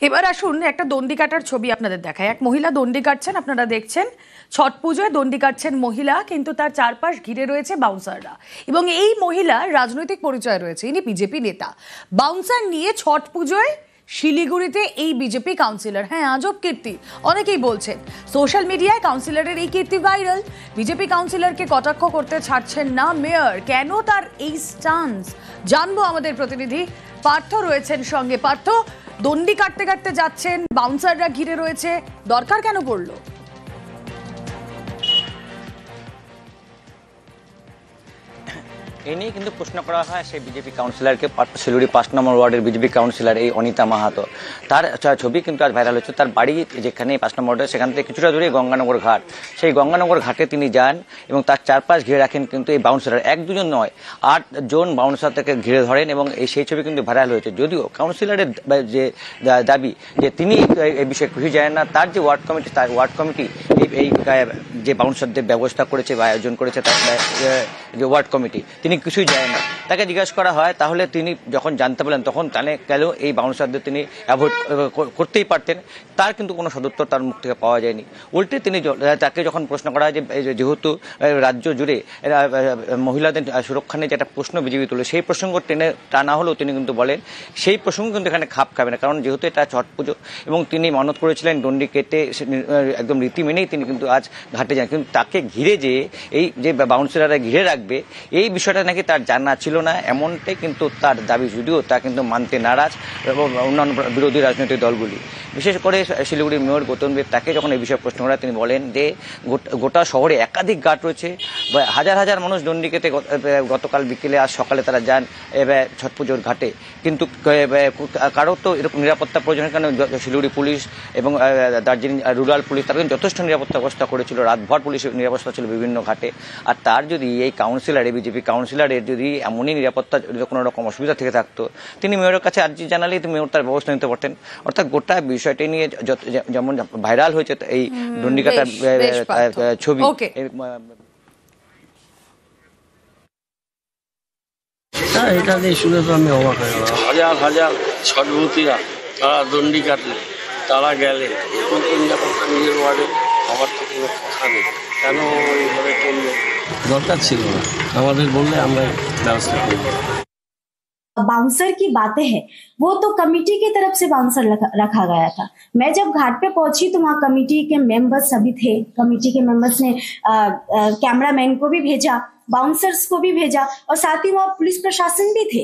এবার আসুন একটা দণ্ডি কাটার ছবি আপনাদের দেখায়। এক মহিলা দণ্ডি কাটছেন, আপনারা দেখছেন। ছট পুজোয় দণ্ডি কাটছেন মহিলা, কিন্তু তার চারপাশ ঘিরে রয়েছে বাউন্সাররা। এবং এই মহিলার রাজনৈতিক পরিচয় রয়েছে, ইনি বিজেপি নেতা। বাউন্সার নিয়ে ছট পুজোয় শিলিগুড়িতে এই বিজেপি কাউন্সিলর, হ্যাঁ আজব কীর্তি অনেকেই বলছেন। সোশ্যাল মিডিয়ায় কাউন্সিলরের এই কীর্তি ভাইরাল। বিজেপি কাউন্সিলরকে কটাক্ষ করতে ছাড়ছেন না মেয়র, কেন তার এই স্টান্স জানবো আমাদের প্রতিনিধি পার্থ রয়েছেন সঙ্গে। পার্থ, দণ্ডি কাটতে কাটতে যাচ্ছেন, বাউন্সাররা ঘিরে রয়েছে, দরকার কেন পড়লো? এই নিয়ে কিন্তু প্রশ্ন করা হয় সেই বিজেপি কাউন্সিলরকে, শিলিগুড়ি 5 নম্বর ওয়ার্ডের বিজেপি কাউন্সিলর এই অনিতা মাহাতো। তার ছবি কিন্তু আজ ভাইরাল হচ্ছে। তার বাড়ি যেখানে 5 নম্বর ওয়ার্ডে, সেখান থেকে কিছুটা দূরে গঙ্গানগর ঘাট। সেই গঙ্গানগর ঘাটে তিনি যান এবং তার চারপাশ ঘিরে রাখেন কিন্তু এই বাউন্সার, 1-2 জন নয় 8 জন বাউন্সার থেকে ঘিরে ধরেন এবং সেই ছবি কিন্তু ভাইরাল হয়েছে। যদিও কাউন্সিলরের যে দাবি যে তিনি এই বিষয়ে খুশি জানেন না, তার যে ওয়ার্ড কমিটি এই যে বাউন্সারদের ব্যবস্থা করেছে বা আয়োজন করেছে, তার যে ওয়ার্ড কমিটি, তিনি কিছুই জানেন না। তাকে জিজ্ঞাসা করা হয় তাহলে তিনি যখন জানতে পারলেন তখন জানে গেল এই বাউন্সারদের তিনি অ্যাভয়েড করতেই পারতেন। তার কিন্তু কোনো সদুত্তর তার মুখ থেকে পাওয়া যায়নি। উল্টে তাকে যখন প্রশ্ন করা হয় যে যেহেতু রাজ্য জুড়ে মহিলাদের সুরক্ষা নিয়ে যে একটা প্রশ্ন বিজেপি তুলে, সেই প্রসঙ্গ টানা হলেও তিনি কিন্তু বলেন সেই প্রসঙ্গ কিন্তু এখানে খাপ খাবে না, কারণ যেহেতু এটা ছট পুজো এবং তিনি মানত করেছিলেন দণ্ডি কেটে একদম রীতি মেনেই তিনি কিন্তু আজ ঘাটে যান। কিন্তু তাকে ঘিরে যে এই যে বাউন্সাররা ঘিরে রাখবে এই বিষয়টা নাকি তার জানা ছিল না, এমনটাই কিন্তু তার দাবি। যদিও তা কিন্তু মানতে নারাজ এবং অন্যান্য বিরোধী রাজনৈতিক দলগুলি, বিশেষ করে শিলিগুড়ির মেয়র গৌতম দেব। তাকে যখন এই বিষয়ে প্রশ্ন করা, তিনি বলেন যে গোটা শহরে একাধিক ঘাট রয়েছে, হাজার হাজার মানুষ দণ্ডিকেতে গতকাল বিকেলে আজ সকালে তারা যান ছট পুজোর ঘাটে। কিন্তু কারো তো এরকম নিরাপত্তা প্রয়োজন, কারণ শিলিগুড়ি পুলিশ এবং দার্জিলিং রুরাল পুলিশ তারা কিন্তু যথেষ্ট নিরাপত্তা ব্যবস্থা করেছিল, রাতভর পুলিশের নিরাপত্তা ছিল বিভিন্ন ঘাটে। আর তার যদি এই কাউন্সিলর, এই বিজেপি কাউন্সিলরের যদি এমনই নিরাপত্তা কোনো রকম অসুবিধা থেকে থাকতো, তিনি মেয়রের কাছে আর্জি জানালেই মেয়র তার ব্যবস্থা নিতে পারতেন। অর্থাৎ গোটা বিষয়টি নিয়ে যেমন ভাইরাল হয়েছে এই দণ্ডি কাটার ছবি, এটা দিয়ে শুনে তো আমি অবাক হয়ে গেলাম। হাজার হাজার ছটভূতিরা তারা দণ্ডি কাটলে, তারা গেলে নিরাপত্তা নিজের ওয়ার্ডে, আমার তো কোনো কথা নেই। কেন এইভাবে করলো? দরকার ছিল না, আমাদের বললে আমরা ব্যবস্থা করব। बाउंसर की बातें हैं, वो तो कमेटी की तरफ से बाउंसर रखा गया था। मैं जब घाट पे पहुंची तो वहाँ कमेटी के मेंबर्स सभी थे। कमेटी के मेंबर्स ने कैमरामैन को भी भेजा, बाउंसर्स को भी भेजा और साथ ही वहाँ पुलिस प्रशासन भी थे।